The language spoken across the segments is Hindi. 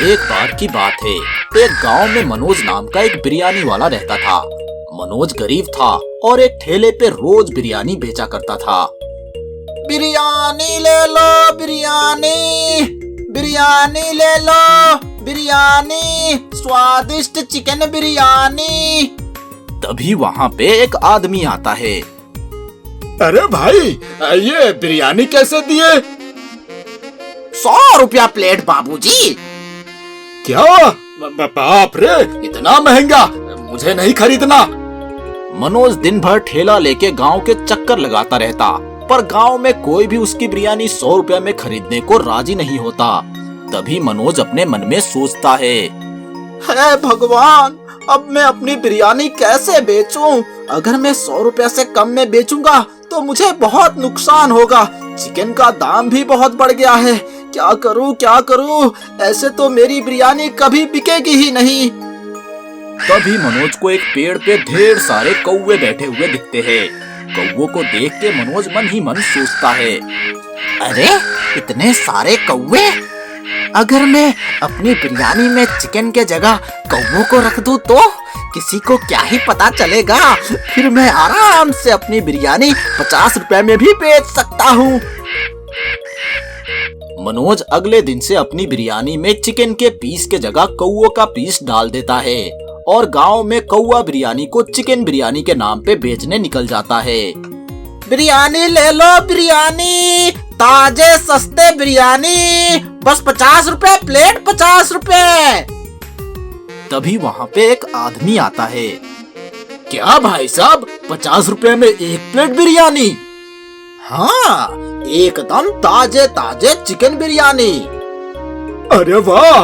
एक बार की बात है, एक गांव में मनोज नाम का एक बिरयानी वाला रहता था। मनोज गरीब था और एक ठेले पे रोज बिरयानी बेचा करता था। बिरयानी ले लो बिरयानी, बिरयानी ले लो बिरयानी, स्वादिष्ट चिकन बिरयानी। तभी वहाँ पे एक आदमी आता है। अरे भाई, ये बिरयानी कैसे दिए? 100 रुपया प्लेट बाबूजी। क्या? बाप रे, इतना महंगा? मुझे नहीं खरीदना। मनोज दिन भर ठेला लेके गांव के चक्कर लगाता रहता, पर गांव में कोई भी उसकी बिरयानी 100 रुपया में खरीदने को राजी नहीं होता। तभी मनोज अपने मन में सोचता है, हे भगवान, अब मैं अपनी बिरयानी कैसे बेचूं? अगर मैं 100 रुपया से कम में बेचूंगा तो मुझे बहुत नुकसान होगा। चिकन का दाम भी बहुत बढ़ गया है। क्या करूं क्या करूं? ऐसे तो मेरी बिरयानी कभी बिकेगी ही नहीं। तभी मनोज को एक पेड़ पे ढेर सारे कौवे बैठे हुए दिखते हैं। कौवों को देख के मनोज मन ही मन सोचता है, अरे इतने सारे कौवे, अगर मैं अपनी बिरयानी में चिकन के जगह कौवों को रख दूं तो किसी को क्या ही पता चलेगा। फिर मैं आराम से अपनी बिरयानी 50 रुपए में भी बेच सकता हूँ। मनोज अगले दिन से अपनी बिरयानी में चिकन के पीस के जगह कौवों का पीस डाल देता है और गांव में कौवा बिरयानी को चिकन बिरयानी के नाम पे बेचने निकल जाता है। बिरयानी ले लो बिरयानी, ताजे सस्ते बिरयानी, बस 50 रुपए प्लेट, 50 रुपए। तभी वहाँ पे एक आदमी आता है। क्या भाई साहब, 50 रुपए में एक प्लेट बिरयानी? हाँ, एकदम ताजे ताजे चिकन बिरयानी। अरे वाह,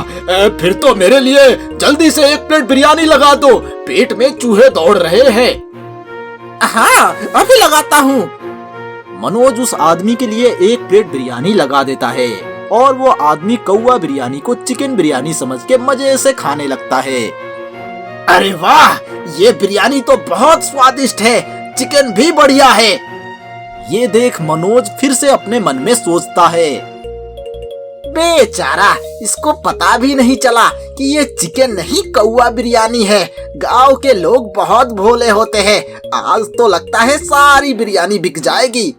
फिर तो मेरे लिए जल्दी से एक प्लेट बिरयानी लगा दो, पेट में चूहे दौड़ रहे हैं। हाँ, अभी लगाता हूँ। मनोज उस आदमी के लिए एक प्लेट बिरयानी लगा देता है और वो आदमी कौवा बिरयानी को चिकन बिरयानी समझ के मजे से खाने लगता है। अरे वाह, ये बिरयानी तो बहुत स्वादिष्ट है, चिकन भी बढ़िया है। ये देख मनोज फिर से अपने मन में सोचता है, बेचारा, इसको पता भी नहीं चला कि ये चिकन नहीं कौवा बिरयानी है। गांव के लोग बहुत भोले होते हैं, आज तो लगता है सारी बिरयानी बिक जाएगी।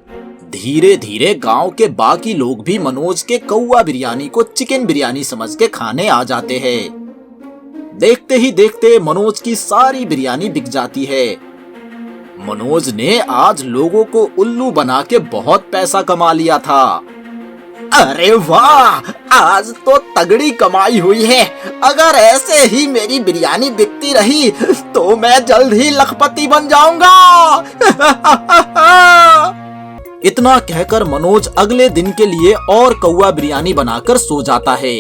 धीरे धीरे गांव के बाकी लोग भी मनोज के कौवा बिरयानी को चिकन बिरयानी समझ के खाने आ जाते हैं। देखते ही देखते मनोज की सारी बिरयानी बिक जाती है। मनोज ने आज लोगों को उल्लू बना के बहुत पैसा कमा लिया था। अरे वाह, आज तो तगड़ी कमाई हुई है। अगर ऐसे ही मेरी बिरयानी बिकती रही तो मैं जल्द ही लखपति बन जाऊंगा। इतना कहकर मनोज अगले दिन के लिए और कौवा बिरयानी बनाकर सो जाता है।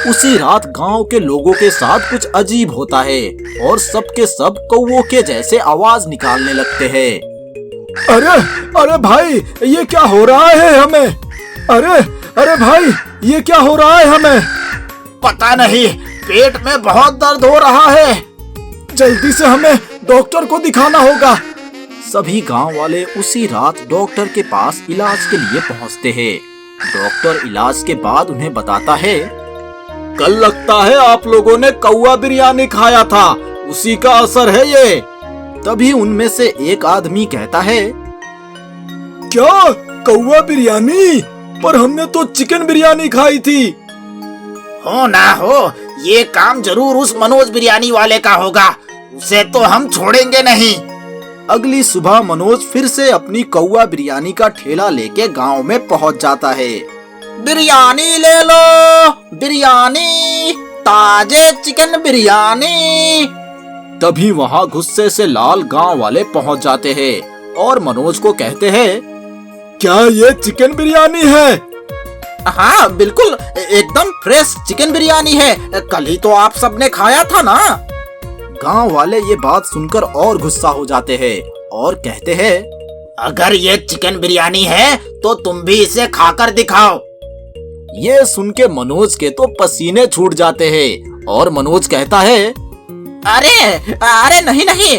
उसी रात गांव के लोगों के साथ कुछ अजीब होता है और सबके सब कौवों के जैसे आवाज निकालने लगते हैं। अरे अरे भाई, ये क्या हो रहा है हमें? अरे अरे भाई, ये क्या हो रहा है हमें? पता नहीं, पेट में बहुत दर्द हो रहा है। जल्दी से हमें डॉक्टर को दिखाना होगा। सभी गांव वाले उसी रात डॉक्टर के पास इलाज के लिए पहुंचते हैं। डॉक्टर इलाज के बाद उन्हें बताता है, कल लगता है आप लोगों ने कौवा बिरयानी खाया था, उसी का असर है ये। तभी उनमें से एक आदमी कहता है, क्या कौवा बिरयानी? पर हमने तो चिकन बिरयानी खाई थी। हो ना हो, ये काम जरूर उस मनोज बिरयानी वाले का होगा, उसे तो हम छोड़ेंगे नहीं। अगली सुबह मनोज फिर से अपनी कौवा बिरयानी का ठेला लेके गांव में पहुंच जाता है। बिरयानी ले लो बिरयानी, ताजे चिकन बिरयानी। तभी वहां गुस्से से लाल गांव वाले पहुंच जाते हैं और मनोज को कहते हैं, क्या ये चिकन बिरयानी है? हाँ बिल्कुल, एकदम फ्रेश चिकन बिरयानी है, कल ही तो आप सबने खाया था ना। गांव वाले ये बात सुनकर और गुस्सा हो जाते हैं और कहते हैं, अगर ये चिकन बिरयानी है तो तुम भी इसे खाकर दिखाओ। ये सुन के मनोज के तो पसीने छूट जाते हैं और मनोज कहता है, अरे अरे नहीं नहीं,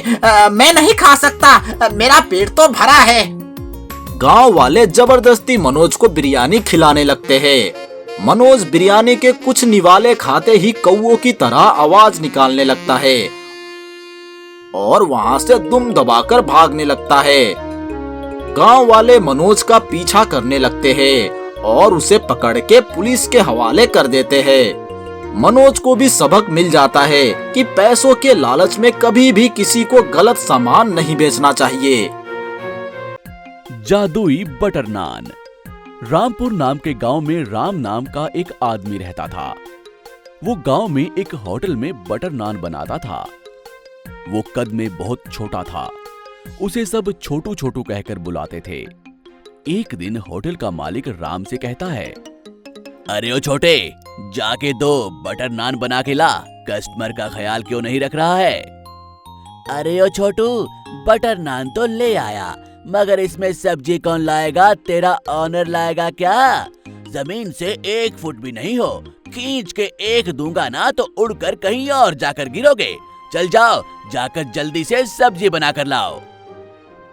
मैं नहीं खा सकता, मेरा पेट तो भरा है। गांव वाले जबरदस्ती मनोज को बिरयानी खिलाने लगते हैं मनोज बिरयानी के कुछ निवाले खाते ही कौओं की तरह आवाज निकालने लगता है और वहां से दुम दबाकर भागने लगता है। गांव वाले मनोज का पीछा करने लगते हैं और उसे पकड़ के पुलिस के हवाले कर देते हैं। मनोज को भी सबक मिल जाता है कि पैसों के लालच में कभी भी किसी को गलत सामान नहीं बेचना चाहिए। जादुई बटर नान। रामपुर नाम के गांव में राम नाम का एक आदमी रहता था। वो गांव में एक होटल में बटर नान बनाता था। वो कद में बहुत छोटा था। उसे सब छोटू छोटू कहकर बुलाते थे। एक दिन होटल का मालिक राम से कहता है, अरे ओ छोटे, जाके 2 बटर नान बना के ला। कस्टमर का ख्याल क्यों नहीं रख रहा है? अरे ओ छोटू, बटर नान तो ले आया, मगर इसमें सब्जी कौन लाएगा? तेरा ऑनर लाएगा क्या? जमीन से 1 फुट भी नहीं हो, खींच के 1 दूंगा ना तो उड़कर कहीं और जाकर गिरोगे। चल जाओ, जाकर जल्दी से सब्जी बनाकर लाओ।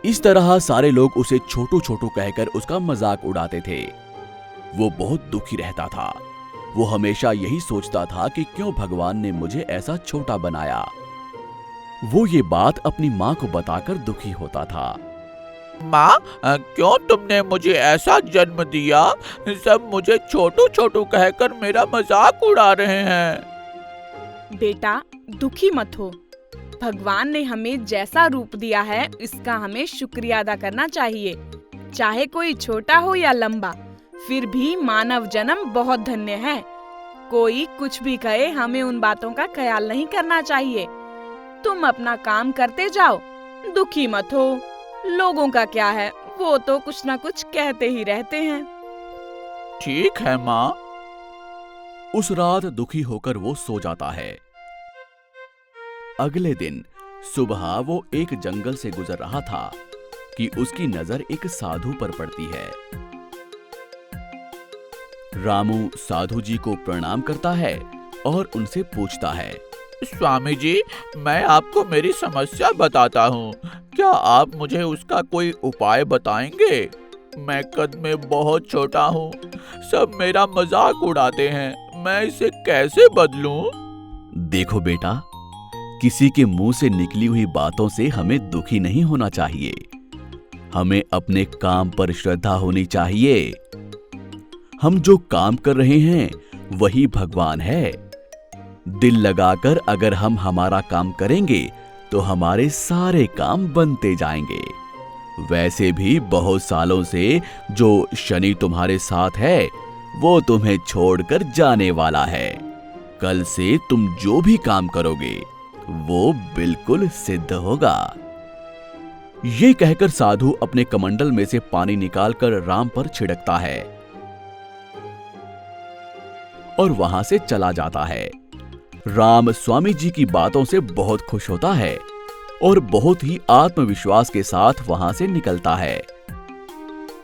इस तरह सारे लोग उसे छोटू छोटू कहकर उसका मजाक उड़ाते थे। वो बहुत दुखी रहता था। वो हमेशा यही सोचता था कि क्यों भगवान ने मुझे ऐसा छोटा बनाया। वो ये बात अपनी माँ को बताकर दुखी होता था। माँ, क्यों तुमने मुझे ऐसा जन्म दिया? सब मुझे छोटू छोटू कहकर मेरा मजाक उड़ा रहे हैं। बेटा, दुखी मत हो। भगवान ने हमें जैसा रूप दिया है, इसका हमें शुक्रिया अदा करना चाहिए। चाहे कोई छोटा हो या लंबा, फिर भी मानव जन्म बहुत धन्य है। कोई कुछ भी कहे, हमें उन बातों का ख्याल नहीं करना चाहिए। तुम अपना काम करते जाओ, दुखी मत हो। लोगों का क्या है, वो तो कुछ ना कुछ कहते ही रहते हैं। ठीक है माँ। उस रात दुखी होकर वो सो जाता है। अगले दिन सुबह वो एक जंगल से गुजर रहा था कि उसकी नजर एक साधु पर पड़ती है। रामू साधु जी को प्रणाम करता है और उनसे पूछता है, स्वामी जी, मैं आपको मेरी समस्या बताता हूँ, क्या आप मुझे उसका कोई उपाय बताएंगे? मैं कद में बहुत छोटा हूँ, सब मेरा मजाक उड़ाते हैं, मैं इसे कैसे बदलूं? देखो बेटा, किसी के मुंह से निकली हुई बातों से हमें दुखी नहीं होना चाहिए। हमें अपने काम पर श्रद्धा होनी चाहिए। हम जो काम कर रहे हैं वही भगवान है। दिल लगाकर अगर हम हमारा काम करेंगे तो हमारे सारे काम बनते जाएंगे। वैसे भी बहुत सालों से जो शनि तुम्हारे साथ है वो तुम्हें छोड़कर जाने वाला है। कल से तुम जो भी काम करोगे वो बिल्कुल सिद्ध होगा। ये कहकर साधु अपने कमंडल में से पानी निकालकर राम पर छिड़कता है और वहां से चला जाता है। राम स्वामी जी की बातों से बहुत खुश होता है और बहुत ही आत्मविश्वास के साथ वहां से निकलता है।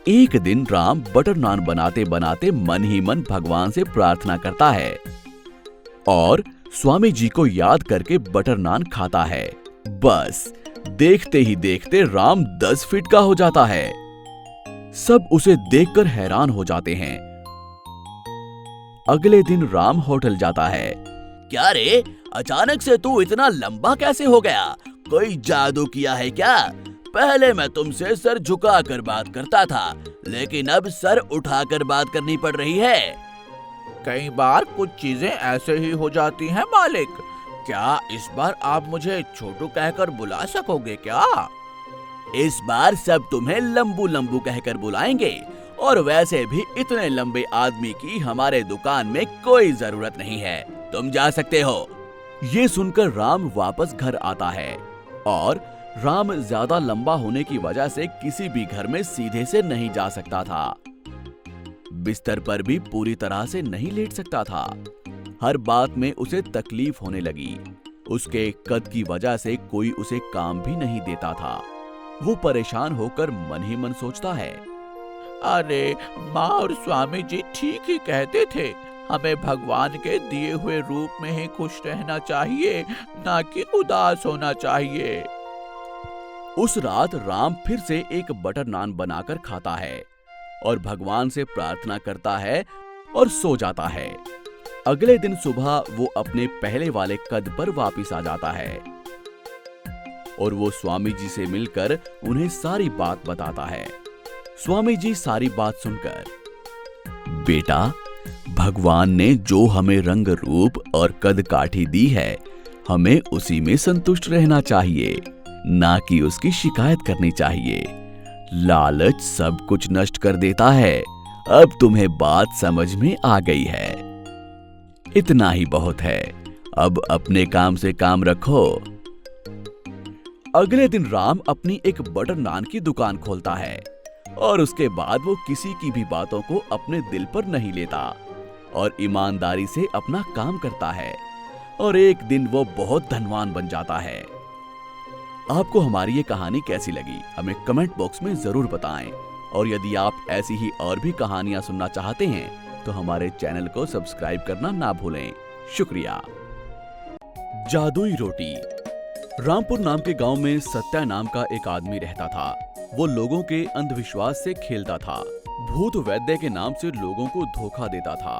एक दिन राम बटर नान बनाते बनाते मन ही मन भगवान से प्रार्थना करता है और स्वामी जी को याद करके बटर नान खाता है। बस देखते ही देखते राम 10 फीट का हो जाता है। सब उसे देखकर हैरान हो जाते हैं। अगले दिन राम होटल जाता है। क्या रे, अचानक से तू इतना लंबा कैसे हो गया? कोई जादू किया है क्या? पहले मैं तुमसे सर झुकाकर बात करता था, लेकिन अब सर उठाकर बात करनी पड़ रही है। कई बार कुछ चीजें ऐसे ही हो जाती हैं मालिक। क्या इस बार आप मुझे छोटू कहकर बुला सकोगे क्या? इस बार सब तुम्हें लंबू लंबू कहकर बुलाएंगे, और वैसे भी इतने लंबे आदमी की हमारे दुकान में कोई जरूरत नहीं है। तुम जा सकते हो। ये सुनकर राम वापस घर आता है और राम ज्यादा लंबा होने की वजह से किसी भी घर में सीधे से नहीं जा सकता था। बिस्तर पर भी पूरी तरह से नहीं लेट सकता था। हर बात में उसे तकलीफ होने लगी। उसके कद की वजह से कोई उसे काम भी नहीं देता था। वो परेशान होकर मन ही मन सोचता है, अरे माँ और स्वामी जी ठीक ही कहते थे, हमें भगवान के दिए हुए रूप में ही खुश रहना चाहिए, ना कि उदास होना चाहिए। उस रात राम फिर से एक बटर नान बनाकर खाता है और भगवान से प्रार्थना करता है और सो जाता है। अगले दिन सुबह वो अपने पहले वाले कद पर वापस आ जाता है और वो स्वामी जी से मिलकर उन्हें सारी बात बताता है। स्वामी जी सारी बात सुनकर, बेटा, भगवान ने जो हमें रंग रूप और कद काठी दी है, हमें उसी में संतुष्ट रहना चाहिए, ना कि उसकी शिकायत करनी चाहिए। लालच सब कुछ नष्ट कर देता है। अब तुम्हें बात समझ में आ गई है। इतना ही बहुत है। अब अपने काम से काम रखो। अगले दिन राम अपनी एक बटर नान की दुकान खोलता है और उसके बाद वो किसी की भी बातों को अपने दिल पर नहीं लेता और ईमानदारी से अपना काम करता है और एक दिन वो बहुत धनवान बन जाता है। आपको हमारी ये कहानी कैसी लगी हमें कमेंट बॉक्स में जरूर बताएं और यदि आप ऐसी ही और भी कहानियां सुनना चाहते हैं तो हमारे चैनल को सब्सक्राइब करना ना भूलें। शुक्रिया। जादुई रोटी। रामपुर नाम के गांव में सत्या नाम का एक आदमी रहता था। वो लोगों के अंधविश्वास से खेलता था। भूत वैद्य के नाम से लोगों को धोखा देता था।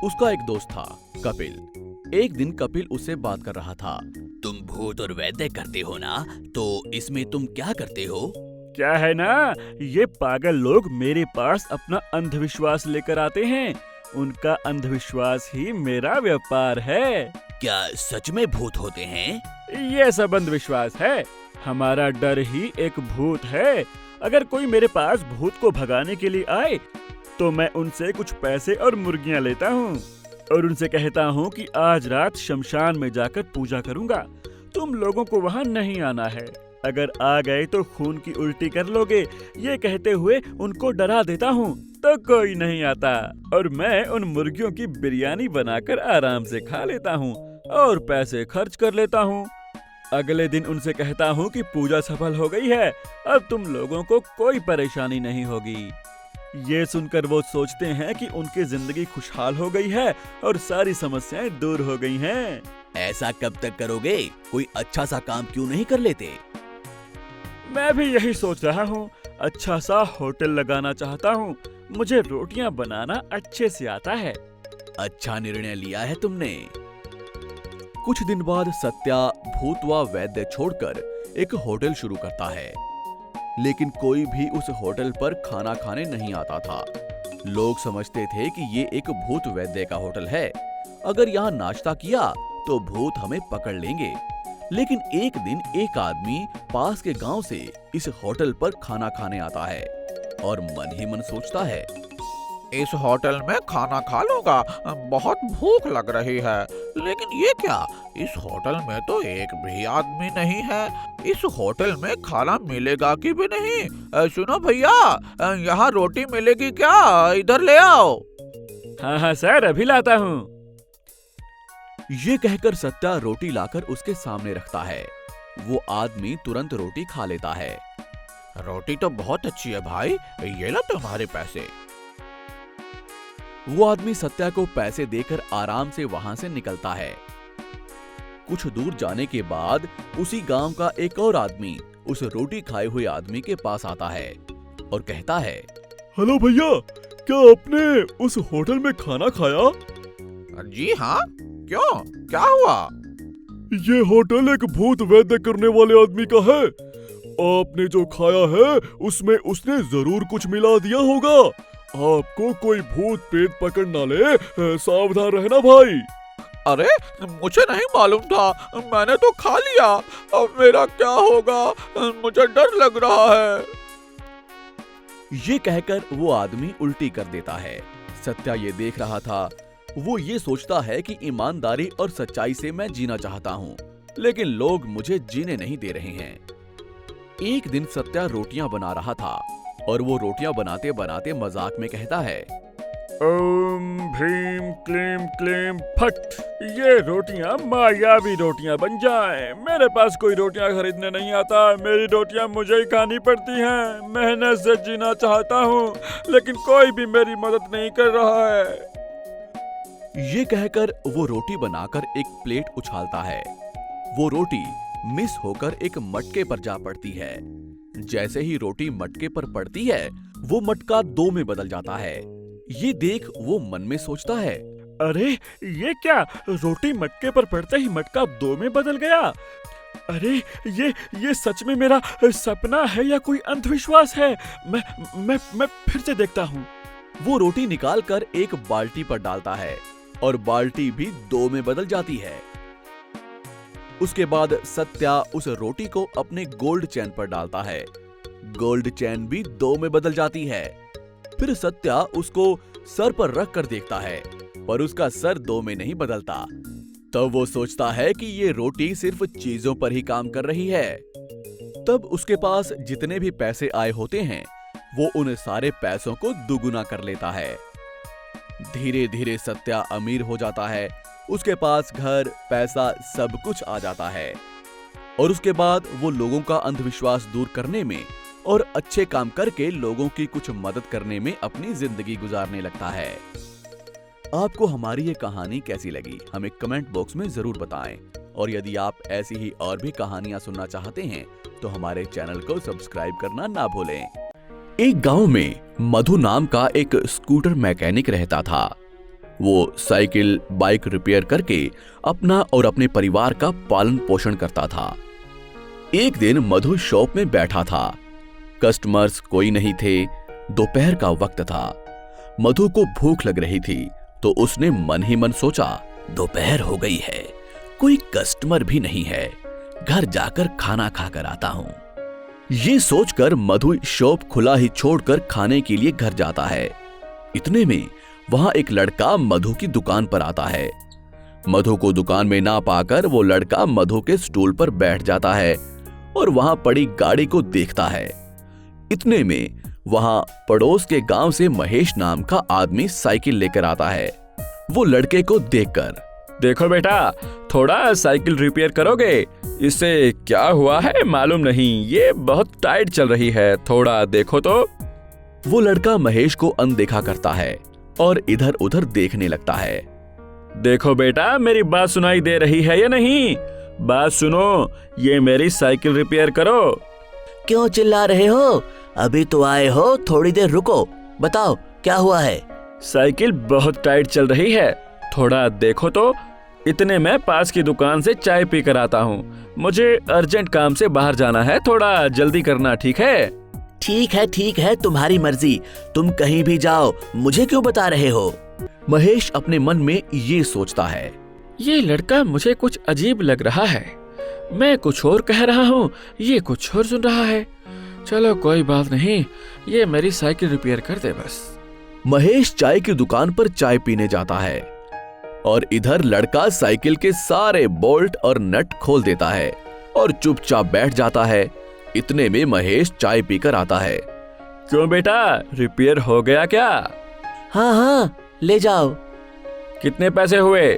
उसका एक दोस्त था कपिल। एक दिन कपिल उससे बात कर रहा था। तुम भूत और वैद्य करते हो ना, तो इसमें तुम क्या करते हो? क्या है ना, ये पागल लोग मेरे पास अपना अंधविश्वास लेकर आते हैं। उनका अंधविश्वास ही मेरा व्यापार है। क्या सच में भूत होते हैं? ये सब अंधविश्वास है। हमारा डर ही एक भूत है। अगर कोई मेरे पास भूत को भगाने के लिए आए तो मैं उनसे कुछ पैसे और मुर्गियां लेता हूँ और उनसे कहता हूँ कि आज रात शमशान में जाकर पूजा करूँगा। तुम लोगों को वहाँ नहीं आना है। अगर आ गए तो खून की उल्टी कर लोगे। ये कहते हुए उनको डरा देता हूँ तो कोई नहीं आता और मैं उन मुर्गियों की बिरयानी बनाकर आराम से खा लेता हूँ और पैसे खर्च कर लेता हूँ। अगले दिन उनसे कहता हूँ कि पूजा सफल हो गई है, अब तुम लोगों को कोई परेशानी नहीं होगी। ये सुनकर वो सोचते हैं कि उनकी जिंदगी खुशहाल हो गई है और सारी समस्याएं दूर हो गई हैं। ऐसा कब तक करोगे? कोई अच्छा सा काम क्यों नहीं कर लेते? मैं भी यही सोच रहा हूँ। अच्छा सा होटल लगाना चाहता हूँ। मुझे रोटियाँ बनाना अच्छे से आता है। अच्छा निर्णय लिया है तुमने। कुछ दिन बाद सत्या भूत व वैद्य छोड़कर एक होटल शुरू करता है, लेकिन कोई भी उस होटल पर खाना खाने नहीं आता था। लोग समझते थे कि ये एक भूत वैद्य का होटल है। अगर यहाँ नाश्ता किया तो भूत हमें पकड़ लेंगे। लेकिन एक दिन एक आदमी पास के गांव से इस होटल पर खाना खाने आता है और मन ही मन सोचता है, इस होटल में खाना खा लूंगा, बहुत भूख लग रही है। लेकिन ये क्या, इस होटल में तो एक भी आदमी नहीं है। इस होटल में खाना मिलेगा कि भी नहीं? सुनो भैया, यहाँ रोटी मिलेगी क्या? इधर ले आओ। हाँ सर, अभी लाता हूँ। ये कहकर सत्या रोटी लाकर उसके सामने रखता है। वो आदमी तुरंत रोटी खा लेता है। रोटी तो बहुत अच्छी है भाई, ये लो तुम्हारे पैसे। वो आदमी सत्या को पैसे देकर आराम से वहां से निकलता है। कुछ दूर जाने के बाद उसी गांव का एक और आदमी उस रोटी खाए हुए आदमी के पास आता है और कहता है, हेलो भैया, क्या आपने उस होटल में खाना खाया? जी हाँ, क्यों, क्या हुआ? ये होटल एक भूत वैद्य करने वाले आदमी का है। आपने जो खाया है उसमें उसने जरूर कुछ मिला दिया होगा। आपको कोई भूत प्रेत पकड़ ना ले, सावधान रहना भाई। अरे मुझे नहीं मालूम था, मैंने तो खा लिया। अब मेरा क्या होगा, मुझे डर लग रहा है। ये कहकर वो आदमी उल्टी कर देता है। सत्या ये देख रहा था। वो ये सोचता है कि ईमानदारी और सच्चाई से मैं जीना चाहता हूँ, लेकिन लोग मुझे जीने नहीं दे रहे हैं। एक दिन सत्या रोटियां बना रहा था और वो रोटियां बनाते बनाते मजाक में कहता है, ओम भीम क्लीम क्लीम फट। ये रोटियां मायावी रोटियां बन जाएं। मेरे पास कोई रोटियां खरीदने नहीं आता। मेरी रोटियां मुझे ही खानी पड़ती हैं। मेहनत से जीना चाहता हूँ, लेकिन कोई भी मेरी मदद नहीं कर रहा है। ये कहकर वो रोटी बनाकर एक प्लेट उछालता है। वो रोटी मिस होकर एक मटके पर जा पड़ती है। जैसे ही रोटी मटके पर पड़ती है, वो मटका दो में बदल जाता है। ये देख वो मन में सोचता है, अरे ये क्या, रोटी मटके पर पड़ते ही मटका 2 में बदल गया। अरे ये सच में मेरा सपना है या कोई अंधविश्वास है? मैं फिर से देखता हूँ। वो रोटी निकालकर एक बाल्टी पर डालता है और बाल्टी भी 2 में बदल जाती है। उसके बाद सत्या उस रोटी को अपने गोल्ड चैन पर डालता है। गोल्ड चैन भी 2 में बदल जाती है। फिर सत्या उसको सर पर रख कर देखता है, पर उसका सर 2 में नहीं बदलता। तब वो सोचता है कि ये रोटी सिर्फ चीजों पर ही काम कर रही है। तब उसके पास जितने भी पैसे आए होते हैं, वो उन सारे पैसों को दुगुना कर लेता है। धीरे धीरे सत्या अमीर हो जाता है। उसके पास घर, पैसा सब कुछ आ जाता है। और उसके बाद वो लोगों का अंधविश्वास दूर करने में और अच्छे काम करके लोगों की कुछ मदद करने में अपनी जिंदगी गुजारने लगता है। आपको हमारी ये कहानी कैसी लगी, हमें कमेंट बॉक्स में जरूर बताएं। और यदि आप ऐसी ही और भी कहानियां सुनना चाहते हैं तो हमारे चैनल को सब्सक्राइब करना ना भूलें। एक गांव में मधु नाम का एक स्कूटर मैकेनिक रहता था। वो साइकिल, बाइक रिपेयर करके अपना और अपने परिवार का पालन पोषण करता था। एक दिन मधु शॉप में बैठा था। कस्टमर्स कोई नहीं थे। दोपहर का वक्त था। मधु को भूख लग रही थी तो उसने मन ही मन सोचा, दोपहर हो गई है, कोई कस्टमर भी नहीं है, घर जाकर खाना खाकर आता हूं। ये सोचकर मधु शॉप खुला ही छोड़कर खाने के लिए घर जाता है। इतने में वहां एक लड़का मधु की दुकान पर आता है। मधु को दुकान में ना पाकर वो लड़का मधु के स्टूल पर बैठ जाता है और वहां पड़ी गाड़ी को देखता है। इतने में वहां पड़ोस के गांव से महेश नाम का आदमी साइकिल लेकर आता है। वो लड़के को देखकर, देखो बेटा, थोड़ा साइकिल रिपेयर करोगे? इससे क्या हुआ है मालूम नहीं, ये बहुत टाइट चल रही है, थोड़ा देखो तो। वो लड़का महेश को अनदेखा करता है और इधर उधर देखने लगता है। देखो बेटा, मेरी बात सुनाई दे रही है या नहीं? बात सुनो, ये मेरी साइकिल रिपेयर करो। क्यों चिल्ला रहे हो? अभी तो आए हो, थोड़ी देर रुको, बताओ क्या हुआ है? साइकिल बहुत टाइट चल रही है, थोड़ा देखो तो। इतने में पास की दुकान से चाय पी कर आता हूँ। मुझे अर्जेंट काम से बाहर जाना है, थोड़ा जल्दी करना, ठीक है? ठीक है, तुम्हारी मर्जी, तुम कहीं भी जाओ, मुझे क्यों बता रहे हो? महेश अपने मन में ये सोचता है, ये लड़का मुझे कुछ अजीब लग रहा है। मैं कुछ और कह रहा हूँ, ये कुछ और सुन रहा है। चलो कोई बात नहीं, ये मेरी साइकिल रिपेयर कर दे बस। महेश चाय की दुकान पर चाय पीने जाता है और इधर लड़का साइकिल के सारे बोल्ट और नट खोल देता है और चुपचाप बैठ जाता है। इतने में महेश चाय पीकर आता है। क्यों बेटा, रिपेयर हो गया क्या? हाँ, ले जाओ। कितने पैसे हुए?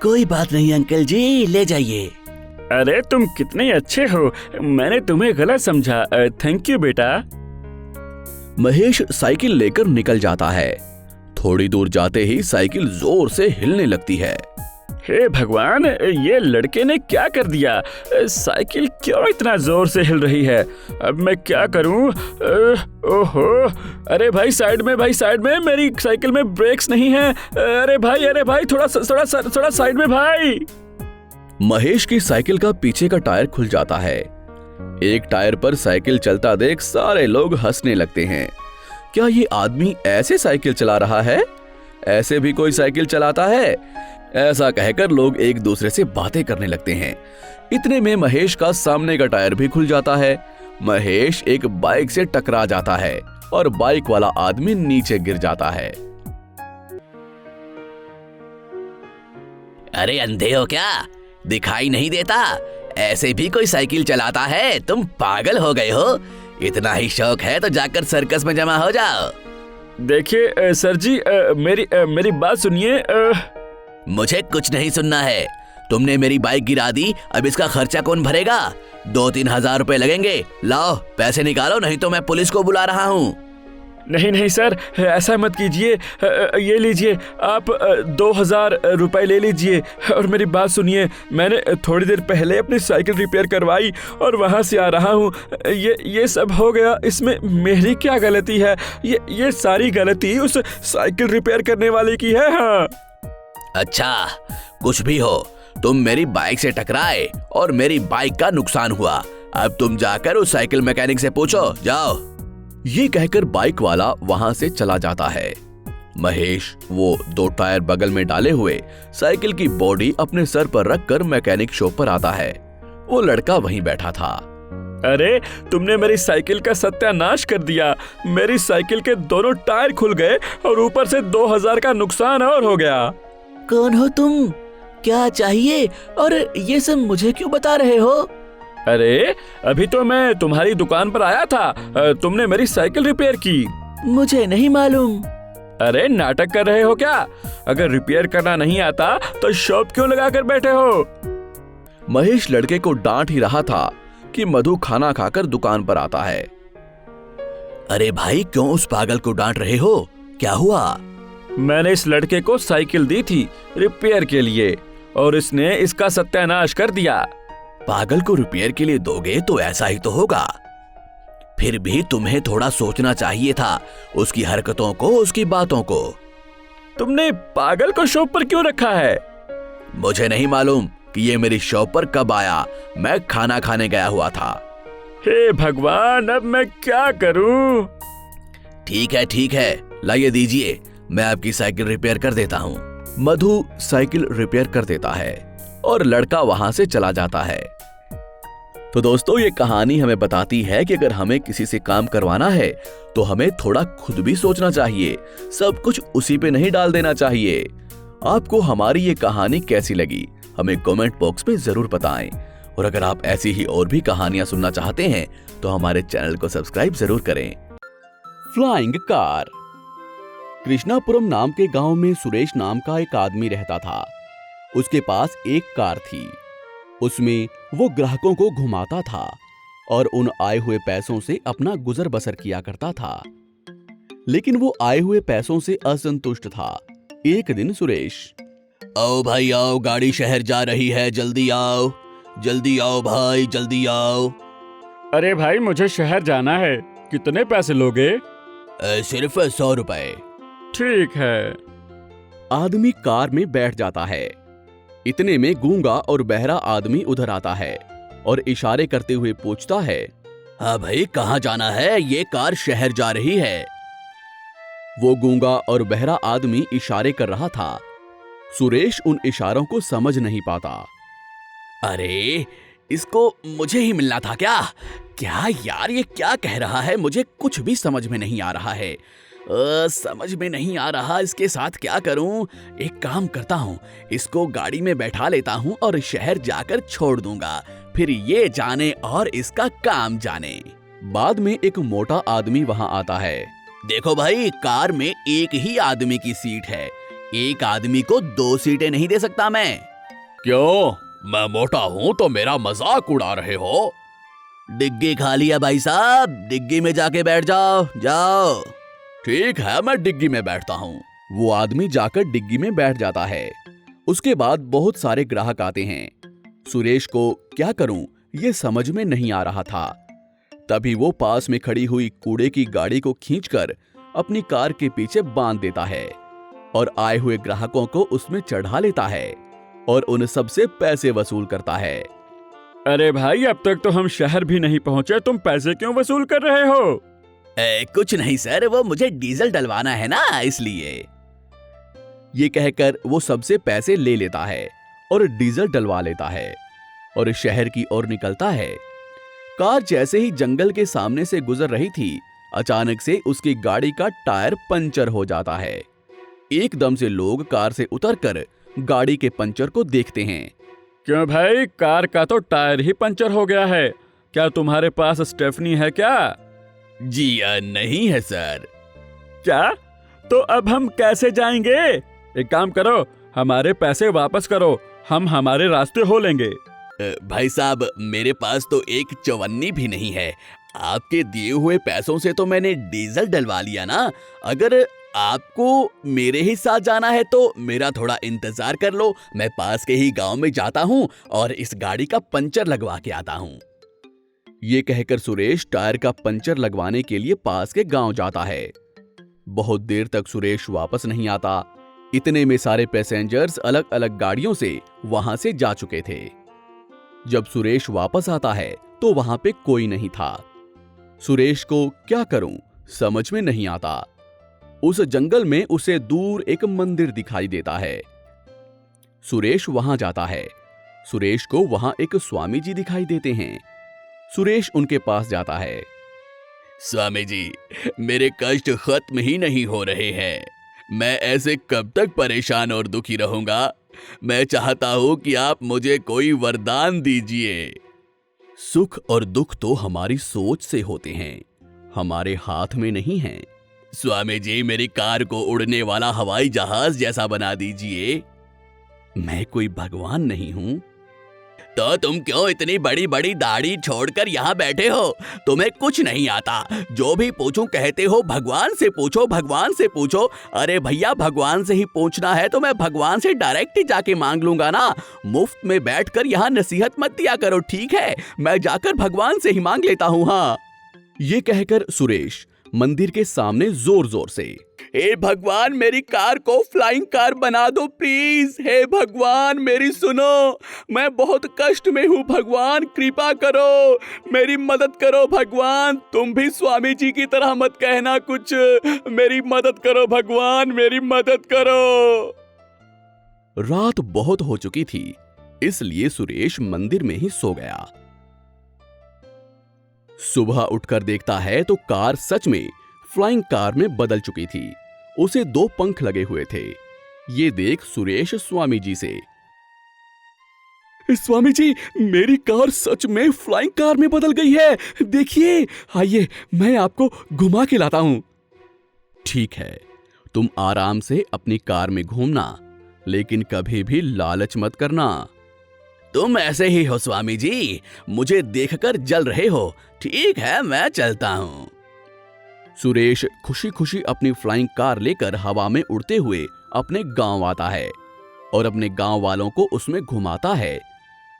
कोई बात नहीं अंकल जी, ले जाइए। अरे तुम कितने अच्छे हो, मैंने तुम्हें गलत समझा। थैंक यू बेटा। महेश साइकिल लेकर निकल जाता है। थोड़ी दूर जाते ही साइकिल जोर से हिलने लगती है। हे भगवान, ये लड़के ने क्या कर दिया? साइकिल क्यों इतना जोर से हिल रही है? अब मैं क्या करूं? ओहो, अरे भाई साइड में, भाई साइड में, मेरी साइकिल में ब्रेक्स नहीं है। अरे भाई थोड़ा साइड में भाई। महेश की साइकिल का पीछे का टायर खुल जाता है। एक टायर पर साइकिल चलता देख सारे लोग हंसने लगते हैं। क्या ये आदमी ऐसे साइकिल चला रहा है? ऐसे भी कोई साइकिल चलाता है? ऐसा कहकर लोग एक दूसरे से बातें करने लगते हैं। इतने में महेश का सामने का टायर भी खुल जाता है। महेश एक बाइक से टकरा जाता है और बाइक वाला आदमी नीचे गिर जाता है। अरे अंधे हो क्या? दिखाई नहीं देता? ऐसे भी कोई साइकिल चलाता है? तुम पागल हो गए हो? इतना ही शौक है तो जाकर सर्कस में जमा हो जाओ। देखिए सर जी, मेरी बात सुनिए। मुझे कुछ नहीं सुनना है। तुमने मेरी बाइक गिरा दी, अब इसका खर्चा कौन भरेगा? 2-3 हजार रुपए लगेंगे। लाओ पैसे निकालो, नहीं तो मैं पुलिस को बुला रहा हूँ। नहीं नहीं सर, ऐसा मत कीजिए। ये लीजिए, आप 2000 रुपए ले लीजिए और मेरी बात सुनिए। मैंने थोड़ी देर पहले अपनी साइकिल रिपेयर करवाई और वहाँ से आ रहा हूँ। ये सब हो गया, इसमें मेरी क्या गलती है? ये सारी गलती उस साइकिल रिपेयर करने वाले की है। हाँ। अच्छा, कुछ भी हो, तुम मेरी बाइक से टकराए और मेरी बाइक का नुकसान हुआ। अब तुम जाकर उस साइकिल मैकेनिक से पूछो, जाओ। ये कहकर बाइक वाला वहां से चला जाता है। महेश वो 2 टायर बगल में डाले हुए साइकिल की बॉडी अपने सर पर रखकर मैकेनिक शॉप पर आता है। वो लड़का वहीं बैठा था। अरे, तुमने मेरी साइकिल का सत्यानाश कर दिया। मेरी साइकिल के दोनों टायर खुल गए और ऊपर से 2000 का नुकसान और हो गया। कौन हो तुम? क्या चाहिए और ये सब मुझे क्यों बता रहे हो? अरे, अभी तो मैं तुम्हारी दुकान पर आया था। तुमने मेरी साइकिल रिपेयर की। मुझे नहीं मालूम। अरे, नाटक कर रहे हो क्या? अगर रिपेयर करना नहीं आता तो शॉप क्यों लगा कर बैठे हो? महेश लड़के को डांट ही रहा था कि मधु खाना खाकर दुकान पर आता है। अरे भाई, क्यों उस पागल को डांट रहे हो? क्या हुआ? मैंने इस लड़के को साइकिल दी थी रिपेयर के लिए और इसने इसका सत्यानाश कर दिया। पागल को रिपेयर के लिए दोगे तो ऐसा ही तो होगा। फिर भी तुम्हें थोड़ा सोचना चाहिए था, उसकी हरकतों को, उसकी बातों को। तुमने पागल को शॉप पर क्यों रखा है? मुझे नहीं मालूम कि ये मेरी शॉप पर कब आया। मैं खाना खाने गया हुआ था। हे भगवान, अब मैं क्या करूं? ठीक है, लाइए दीजिए, मैं आपकी साइकिल रिपेयर कर देता हूँ। मधु साइकिल रिपेयर कर देता है और लड़का वहां से चला जाता है। तो दोस्तों, ये कहानी हमें बताती है कि अगर हमें किसी से काम करवाना है तो हमें थोड़ा खुद भी सोचना चाहिए, सब कुछ उसी पे नहीं डाल देना चाहिए। आपको हमारी ये कहानी कैसी लगी हमें कमेंट बॉक्स में जरूर बताएं। और अगर आप ऐसी ही और भी कहानियां सुनना चाहते हैं तो हमारे चैनल को सब्सक्राइब जरूर करें। Flying car. कृष्णापुरम नाम के गांव में सुरेश नाम का एक आदमी रहता था। उसके पास एक कार थी। उसमें वो ग्राहकों को घुमाता था और उन आए हुए पैसों से अपना गुजर बसर किया करता था। लेकिन वो आए हुए पैसों से असंतुष्ट था। एक दिन सुरेश, आओ भाई आओ, गाड़ी शहर जा रही है, जल्दी आओ भाई, जल्दी आओ। अरे भाई, मुझे शहर जाना है, कितने पैसे लोगे? सिर्फ 100 रुपए। ठीक है। आदमी कार में बैठ जाता है। इतने में गूंगा और बहरा आदमी उधर आता है और इशारे करते हुए पूछता है, हाँ भाई, कहाँ जाना है? ये कार शहर जा रही है। वो गूंगा और बहरा आदमी इशारे कर रहा था। सुरेश उन इशारों को समझ नहीं पाता। अरे, इसको मुझे ही मिलना था क्या? क्या यार, ये क्या कह रहा है? मुझे कुछ भी समझ में नहीं आ रहा है। समझ में नहीं आ रहा इसके साथ क्या करूं। एक काम करता हूं, इसको गाड़ी में बैठा लेता हूं और शहर जाकर छोड़ दूंगा, फिर ये जाने और इसका काम जाने। बाद में एक मोटा आदमी वहां आता है। देखो भाई, कार में एक ही आदमी की सीट है, एक आदमी को 2 सीटें नहीं दे सकता मैं। क्यों? मैं मोटा हूं तो मेरा मजाक उड़ा रहे हो? डिग्गी खाली है भाई साहब, डिग्गी में जाके बैठ जाओ। ठीक है, मैं डिग्गी में बैठता हूँ। वो आदमी जाकर डिग्गी में बैठ जाता है। उसके बाद बहुत सारे ग्राहक आते हैं। सुरेश को क्या करूं ये समझ में नहीं आ रहा था। तभी वो पास में खड़ी हुई कूड़े की गाड़ी को खींचकर अपनी कार के पीछे बांध देता है और आए हुए ग्राहकों को उसमें चढ़ा लेता है और उन सबसे पैसे वसूल करता है। अरे भाई, अब तक तो हम शहर भी नहीं पहुंचे, तुम पैसे क्यों वसूल कर रहे हो? कुछ नहीं सर, वो मुझे डीजल डलवाना है ना, इसलिए। ये कहकर वो सबसे पैसे ले लेता है और डीजल डलवा लेता है और शहर की ओर निकलता है। कार जैसे ही जंगल के सामने से गुजर रही थी, अचानक से उसकी गाड़ी का टायर पंचर हो जाता है। एकदम से लोग कार से उतरकर गाड़ी के पंचर को देखते हैं। क्यों भाई, कार का तो टायर ही पंचर हो गया है, क्या तुम्हारे पास स्टेफनी है क्या? जी नहीं है सर। क्या? तो अब हम कैसे जाएंगे? एक काम करो, हमारे पैसे वापस करो, हम हमारे रास्ते हो लेंगे। भाई साहब, मेरे पास तो एक चवन्नी भी नहीं है, आपके दिए हुए पैसों से तो मैंने डीजल डलवा लिया ना। अगर आपको मेरे ही साथ जाना है तो मेरा थोड़ा इंतजार कर लो। मैं पास के ही गांव में जाता हूं और इस गाड़ी का पंचर लगवा के आता हूं। ये कहकर सुरेश टायर का पंचर लगवाने के लिए पास के गांव जाता है। बहुत देर तक सुरेश वापस नहीं आता। इतने में सारे पैसेंजर्स अलग अलग गाड़ियों से वहां से जा चुके थे। जब सुरेश वापस आता है तो वहां पे कोई नहीं था। सुरेश को क्या करूं समझ में नहीं आता। उस जंगल में उसे दूर एक मंदिर दिखाई देता है। सुरेश वहां जाता है। सुरेश को वहां एक स्वामी जी दिखाई देते हैं। सुरेश उनके पास जाता है। स्वामी जी, मेरे कष्ट खत्म ही नहीं हो रहे हैं। मैं ऐसे कब तक परेशान और दुखी रहूंगा? मैं चाहता हूं कि आप मुझे कोई वरदान दीजिए। सुख और दुख तो हमारी सोच से होते हैं, हमारे हाथ में नहीं है। स्वामी जी, मेरी कार को उड़ने वाला हवाई जहाज जैसा बना दीजिए। मैं कोई भगवान नहीं हूं। तो तुम क्यों इतनी बड़ी बड़ी दाढ़ी छोड़कर यहाँ बैठे हो? तुम्हें कुछ नहीं आता। जो भी पूछूं कहते हो भगवान से पूछो, भगवान से पूछो। अरे भैया, भगवान से ही पूछना है तो मैं भगवान से डायरेक्ट ही जाके मांग लूंगा ना। मुफ्त में बैठकर यहाँ नसीहत मत दिया करो, ठीक है? मैं जाकर भगवान से ही मांग लेता हूँ। हाँ। ये कहकर सुरेश मंदिर के सामने जोर जोर से, हे भगवान, मेरी कार को फ्लाइंग कार बना दो प्लीज। हे भगवान, मेरी सुनो, मैं बहुत कष्ट में हूँ। भगवान कृपा करो, मेरी मदद करो। भगवान, तुम भी स्वामी जी की तरह मत कहना कुछ। मेरी मदद करो भगवान, मेरी मदद करो। रात बहुत हो चुकी थी, इसलिए सुरेश मंदिर में ही सो गया। सुबह उठकर देखता है तो कार सच में फ्लाइंग कार में बदल चुकी थी। उसे 2 पंख लगे हुए थे। ये देख सुरेश स्वामी जी से, स्वामी जी, मेरी कार सच में फ्लाइंग कार में बदल गई है। देखिए, आइए मैं आपको घुमा के लाता हूं। ठीक है, तुम आराम से अपनी कार में घूमना, लेकिन कभी भी लालच मत करना। तुम ऐसे ही हो स्वामी जी, मुझे देखकर जल रहे हो। ठीक है, मैं चलता हूं। सुरेश खुशी खुशी अपनी फ्लाइंग कार लेकर हवा में उड़ते हुए अपने गांव आता है और अपने गांव वालों को उसमें घुमाता है।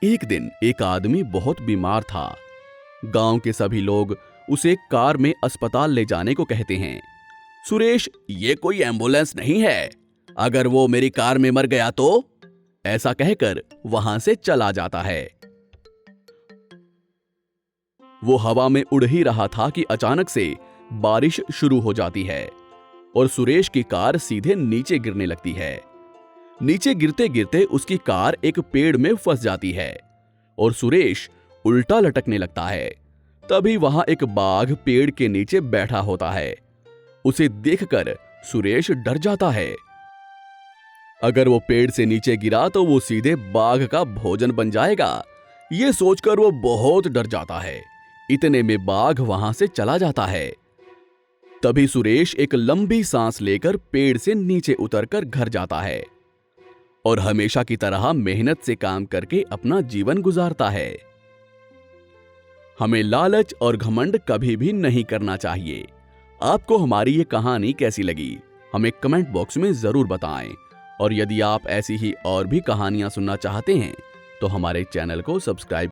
एक दिन एक आदमी बहुत बीमार था। गांव के सभी लोग उसे कार में अस्पताल ले जाने को कहते हैं। सुरेश, ये कोई एम्बुलेंस नहीं है, अगर वो मेरी कार में मर गया तो? ऐसा कहकर वहां से चला जाता है। वो हवा में उड़ ही रहा था कि अचानक से बारिश शुरू हो जाती है और सुरेश की कार सीधे नीचे गिरने लगती है। नीचे गिरते गिरते उसकी कार एक पेड़ में फंस जाती है और सुरेश उल्टा लटकने लगता है। तभी वहां एक बाघ पेड़ के नीचे बैठा होता है। उसे देखकर सुरेश डर जाता है। अगर वो पेड़ से नीचे गिरा तो वो सीधे बाघ का भोजन बन जाएगा। ये सोचकर वो बहुत डर जाता है। इतने में बाघ वहां से चला जाता है। तभी सुरेश एक लंबी सांस लेकर पेड़ से नीचे उतरकर घर जाता है और हमेशा की तरह मेहनत से काम करके अपना जीवन गुजारता है। हमें लालच और घमंड कभी भी नहीं करना चाहिए। आपको हमारी ये कहानी कैसी लगी, हमें कमेंट बॉक्स में जरूर बताएं। और यदि आप ऐसी ही और भी कहानियां सुनना चाहते हैं तो हमारे चैनल को सब्सक्राइब